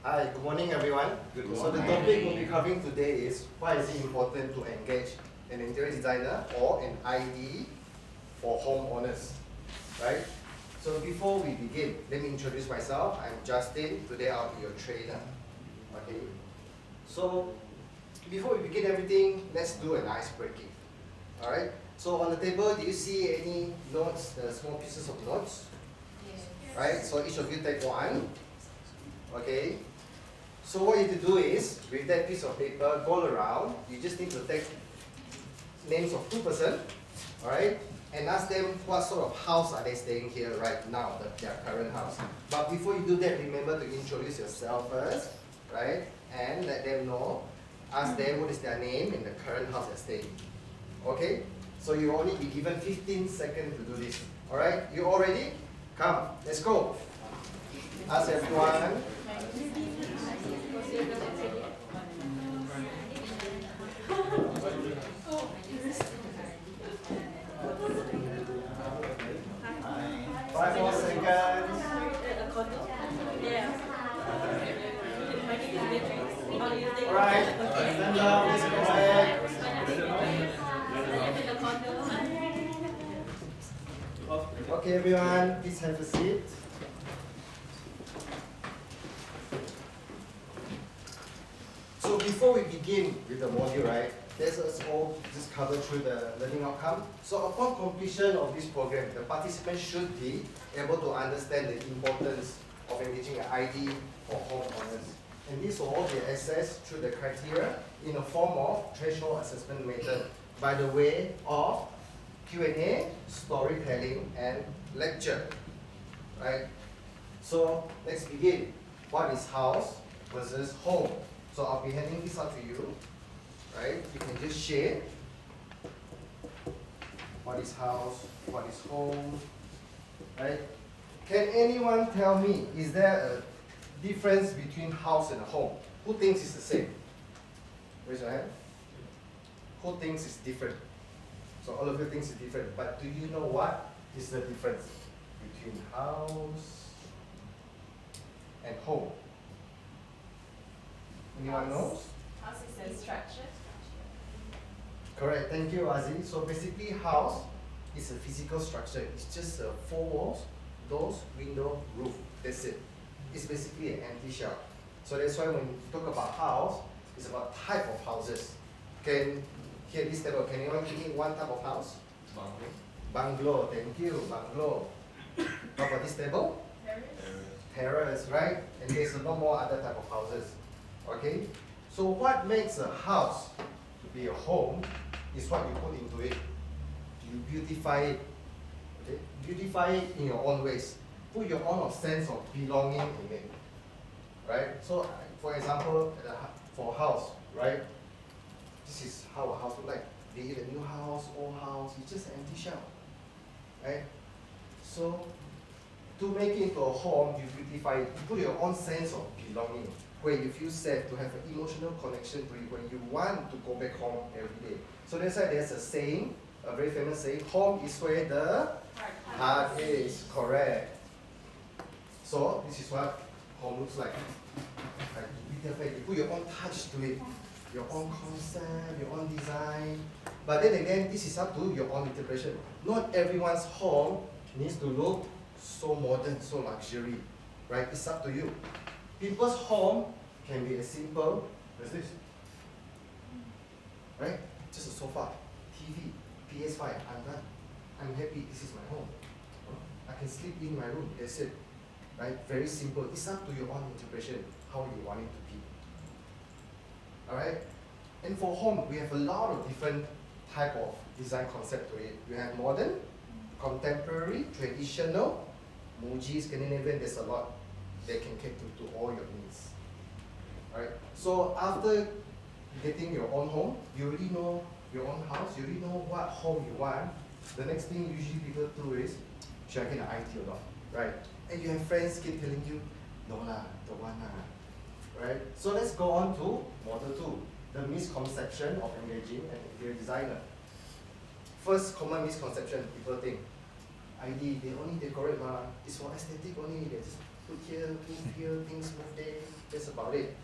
Hi, good morning everyone. Good morning. So the topic we'll be covering today is why is it important to engage an interior designer or an ID for homeowners, right? So before we begin, let me introduce myself. I'm Justin. Today I'll be your trainer. Okay. So before we begin everything, let's do an ice breaking. All right. So on the table, do you see any notes, the small pieces of notes? Yes. Right. So each of you take one. Okay. So what you need to do is, with that piece of paper, go around. You just need to take names of 2 persons, all right, and ask them what sort of house are they staying here right now, their current house. But before you do that, remember to introduce yourself first, right, and let them know. Ask them what is their name and the current house they're staying. Okay? So you only be given 15 seconds to do this. All right? You all ready? Come, let's go. Ask everyone. Five more seconds. Alright, stand up, let's go ahead. Okay everyone, please have a seat. So before we begin with the module, right, let's all just cover through the learning outcome. So upon completion of this program, the participants should be able to understand the importance of engaging an ID for homeowners. And this will all be assessed through the criteria in a form of threshold assessment method by the way of Q&A, storytelling, and lecture. Right? So let's begin. What is house versus home? So I'll be handing this out to you. Right? You can just share. What is house? What is home? Right? Can anyone tell me, is there a difference between house and a home? Who thinks it's the same? Raise your hand. Who thinks it's different? So all of you thinks it's different, but do you know what is the difference between house and home? Anyone knows? House is a structure. Correct, thank you Aziz. So basically house is a physical structure. It's just 4 walls, doors, window, roof. That's it. It's basically an empty shell. So that's why when you talk about house, it's about type of houses. Can here this table, can anyone give me one type of house? Bungalow, thank you, bungalow. How about this table? Terrace, right? And there's a lot more other type of houses. Okay? So what makes a house to be a home is what you put into it. You beautify it. Okay? Beautify it in your own ways. Put your own sense of belonging in it. Right? So for example, for a house, right? This is how a house would like. Be it a new house, old house, it's just an empty shell. Right? So to make it into a home, you beautify it. You put your own sense of belonging, where you feel safe, to have an emotional connection to it, when you want to go back home every day. So that's why there's a saying, a very famous saying, home is where the heart is. Correct. So this is what home looks like. You put your own touch to it, your own concept, your own design. But then again, this is up to your own interpretation. Not everyone's home needs to look so modern, so luxury, right? It's up to you. People's home can be as simple as this, right? Just a sofa, TV, PS5, I'm done. I'm happy, this is my home. I can sleep in my room, that's it. Right? Very simple. It's up to your own interpretation, how you want it to be. Alright? And for home, we have a lot of different type of design concept to it. We have modern, contemporary, traditional, Muji, Scandinavian, there's a lot that can cater to all your needs. Alright? So after getting your own home, you already know your own house, you already know what home you want. The next thing usually people do is, should I get an IT or not? Right? And you have friends keep telling you, no lah, don't want lah. Right? So let's go on to model 2, the misconception of engaging an interior designer. First common misconception people think, ID, they only decorate, it's for aesthetic only, they just put here, move here, things move there, that's about it,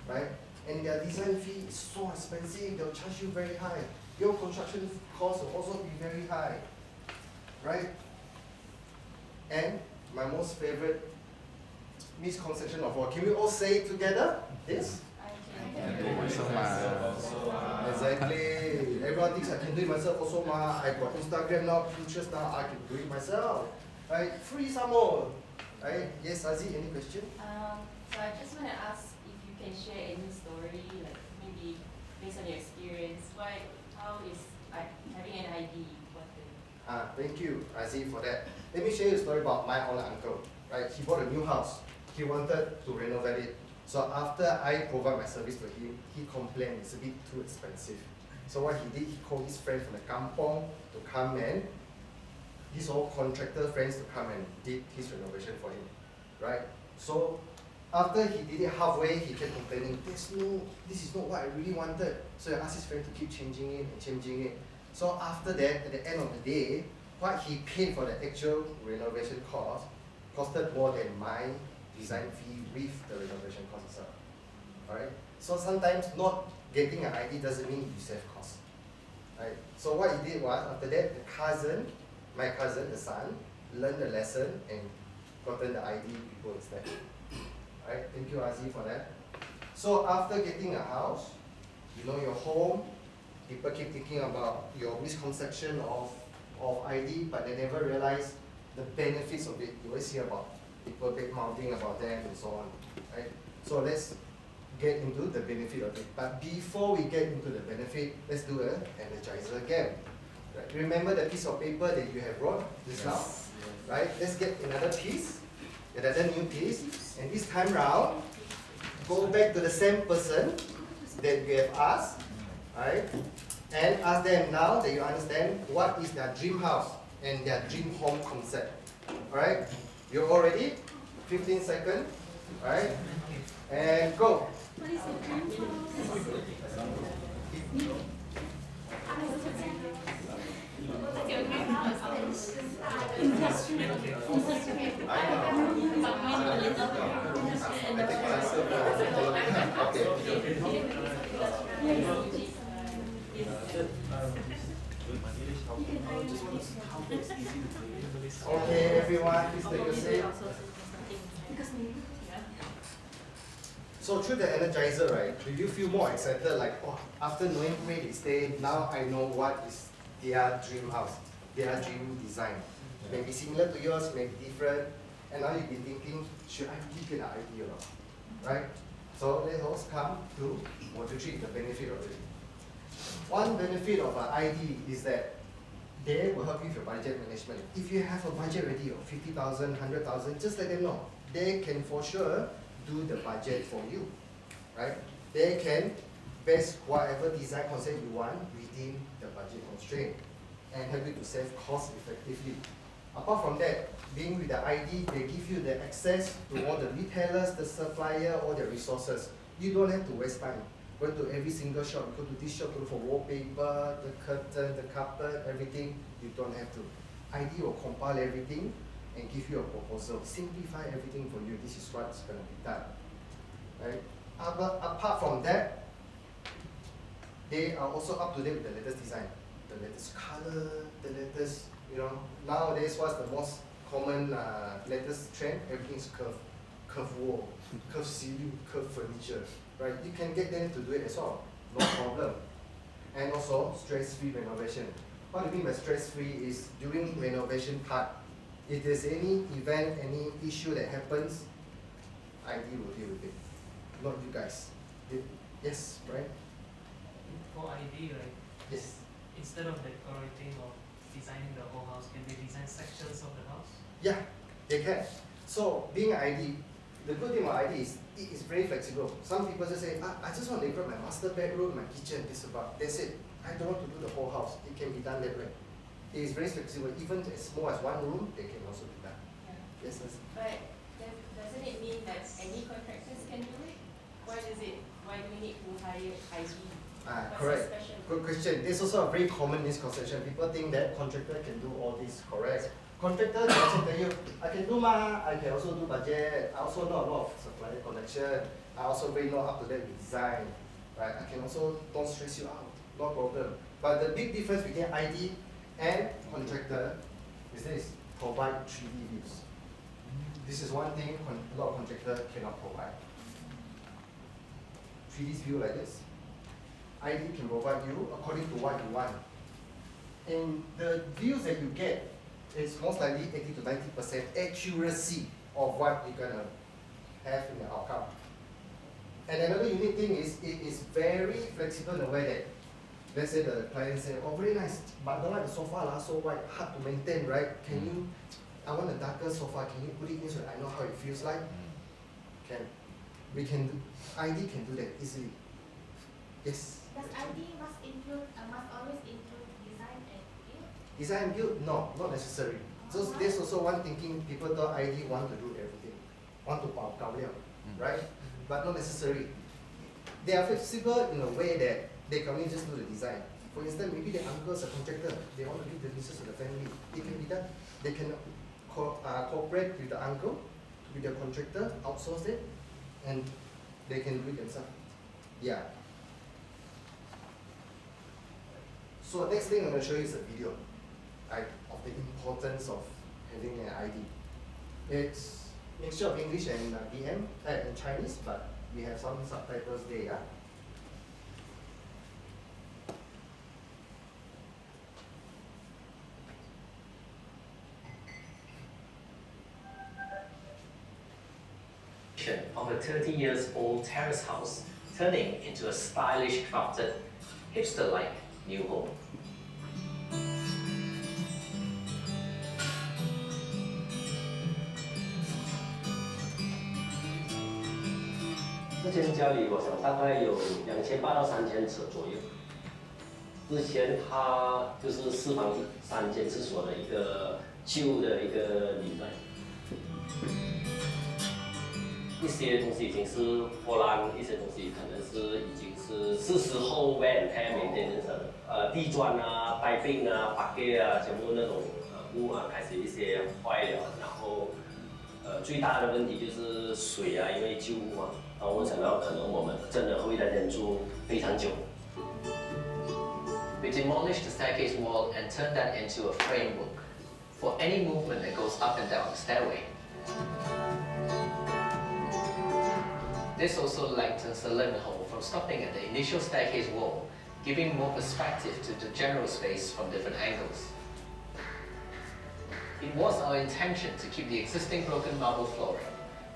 right? And their design fee is so expensive, they'll charge you very high. Your construction cost will also be very high, right? And my most favorite misconception of all, can we all say it together? This? Exactly. Everyone thinks I can do it myself also ma. I got Instagram now, Pinterest now, I can do it myself. Right? Free some more. Right? Yes, Aziz, any question? So I just want to ask if you can share any story, like maybe based on your experience, how is having an ID important? Thank you, Aziz, for that. Let me share you a story about my own uncle. Right? He bought a new house. He wanted to renovate it. So after I provide my service to him, he complained it's a bit too expensive. So what he did, he called his friend from the kampong to come and, his old contractor friends to come and did his renovation for him, right? So after he did it halfway, he kept complaining, this is not what I really wanted. So he asked his friend to keep changing it and changing it. So after that, at the end of the day, what he paid for the actual renovation cost costed more than my design fee with the renovation cost itself. Alright? So sometimes not getting an ID doesn't mean you save cost. Right? So what he did was, after that, my cousin, the son, learned the lesson and gotten the ID people instead. Alright? Thank you, Aziz, for that. So after getting a house, you know your home, people keep thinking about your misconception of ID, but they never realize the benefits of it. You always hear about people big mouthing about that and so on, right? So let's get into the benefit of it. But before we get into the benefit, let's do an energizer again. Right? Remember the piece of paper that you have brought just now? Right? Let's get another piece, another new piece, and this time round, go back to the same person that you have asked, right? And ask them now that you understand what is their dream house and their dream home concept. Alright? You're all ready? 15 seconds. Alright? And go. What is your dream house? What's your dream house? Okay, everyone, please take your seat. So through the energizer, right, do you feel more excited like, oh, after knowing where they stay, now I know what is their dream house, their dream design. Maybe similar to yours, maybe different, and now you'll be thinking, should I really get an idea or not? Right? So let's also come to module 3, the benefit of it. One benefit of an ID is that they will help you with your budget management. If you have a budget ready of 50,000, 100,000, just let them know. They can for sure do the budget for you, right? They can base whatever design concept you want within the budget constraint and help you to save cost effectively. Apart from that, being with the ID, they give you the access to all the retailers, the supplier, all the resources. You don't have to waste time. Go to every single shop, go to this shop, look for wallpaper, the curtain, the carpet, everything. You don't have to. ID will compile everything and give you a proposal. Simplify everything for you. This is what's going to be done. Right? Apart from that, they are also up to date with the latest design, the latest color, the latest, nowadays what's the most common latest trend? Everything's curved wall, curved ceiling, curved furniture. Right? You can get them to do it as well, no problem. And also stress-free renovation. What I mean by stress-free is during renovation part, if there's any event, any issue that happens, ID will deal with it, not you guys. Yes, right? For ID, right? Yes. Instead of decorating or designing the whole house, can they design sections of the house? Yeah, they can. So being an ID, the good thing about ID is it is very flexible. Some people just say, I just want to decorate my master bedroom, my kitchen, that's it. I don't want to do the whole house. It can be done that way. It is very flexible. Even as small as one room, they can also be done. Yeah. Yes, yes. But doesn't it mean that any contractors can do it? Why do we need to hire ID? What's Correct. so special? Good question. This is also a very common misconception. People think that contractor can do all this, correct? Contractor can also tell you, I can do I can also do budget, I also know a lot of supplier connection, I also very know up to date with design, right? I can also don't stress you out, no problem. But the big difference between ID and contractor is this, provide 3D views. This is one thing a lot of contractors cannot provide. 3D view like this. ID can provide you according to what you want. And the views that you get is most likely 80 to 90% accuracy of what you're gonna have in the outcome. And another unique thing is it is very flexible in a way that, let's say the client say, oh very nice, but I don't like the sofa so white, hard to maintain, right? Can you, I want a darker sofa, can you put it in so I know how it feels like? Can. We can do, ID can do that easily. Yes? Does ID must always include design and build? Design and build? No, not necessary. So there's also one thinking, people thought ID want to do everything. Want to bao gao liao, right? But not necessary. They are flexible in a way that they can only just do the design. For instance, maybe the uncle is a contractor, they want to give the business to the family. It can be done. They can cooperate with the uncle, with the contractor, outsource it, and they can do it themselves. Yeah. So next thing I'm going to show you is a video, right, of the importance of having an ID. It's mixture of English and DM and Chinese, but we have some subtitles there. Yeah? Of a 30-year-old terrace house turning into a stylish, crafted, hipster-like new home. 这间家里，我想大概有2800到3000尺左右。之前它就是4房3间厕所的一个旧的一个理念。一些东西已经是破烂，一些东西可能是已经是时候 wear and tear maintenance 了。地砖啊、带病啊、把盖啊，全部那种木啊开始一些坏了，然后最大的问题就是水啊，因为旧木嘛。 然后我想到，可能我们真的会在这边住非常久。We demolished the staircase wall and turned that into a framework for any movement that goes up and down the stairway. This also lengthens the living hall from stopping at the initial staircase wall, giving more perspective to the general space from different angles. It was our intention to keep the existing broken marble flooring.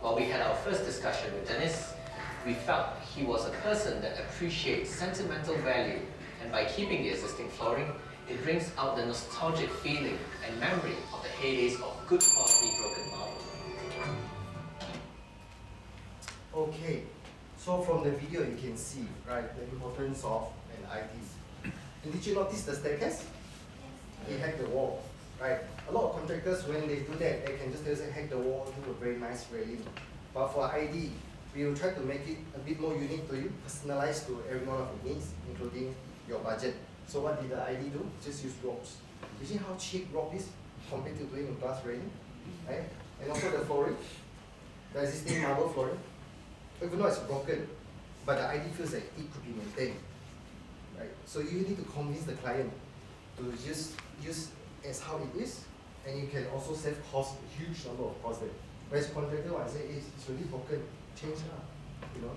While we had our first discussion with Dennis, we felt he was a person that appreciates sentimental value, and by keeping the existing flooring, it brings out the nostalgic feeling and memory of the heydays of good quality broken marble. Okay, so from the video you can see, right, the importance of an ID. And did you notice the staircase? They hack the wall, right? A lot of contractors, when they do that, they can just hack the wall, do a very nice railing. But for ID, we will try to make it a bit more unique to you, personalized to every one of your needs, including your budget. So what did the ID do? Just use ropes. You see how cheap rope is compared to doing a glass railing, right? And also the flooring, the existing marble flooring. Even though it's broken, but the ID feels like it could be maintained, right? So you need to convince the client to just use as how it is, and you can also save cost, a huge number of costs there. Whereas contractor, when I say it's really broken, change it, you know,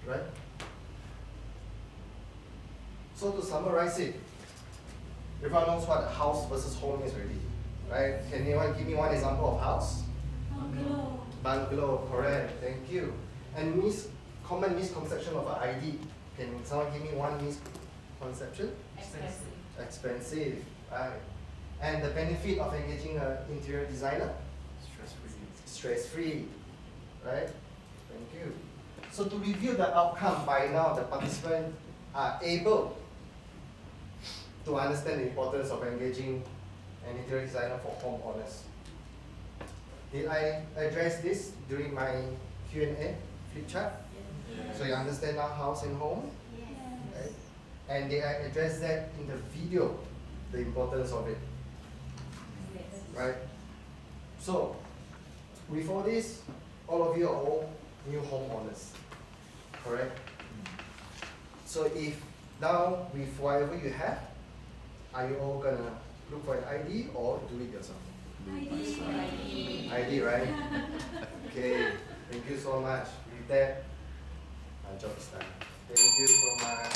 right? So to summarize it, everyone knows what a house versus home is already, right? Can anyone give me one example of house? Bungalow. Bungalow, correct, thank you. And common misconception of an ID. Can someone give me one misconception? Expensive. Expensive, right. And the benefit of engaging an interior designer? Stress-free. Stress-free, right? Thank you. So to review the outcome, by now the participants are able to understand the importance of engaging an interior designer for homeowners. Did I address this during my Q&A flip chart? Yes. So you understand now house and home? Yes. Right? And did I address that in the video, the importance of it, Yes. right? So, with all this, all of you are all new homeowners, correct? So if now with whatever you have, are you all gonna look for an ID or do it yourself? ID, right? Okay, thank you so much. With that, my job is done. Thank you so much.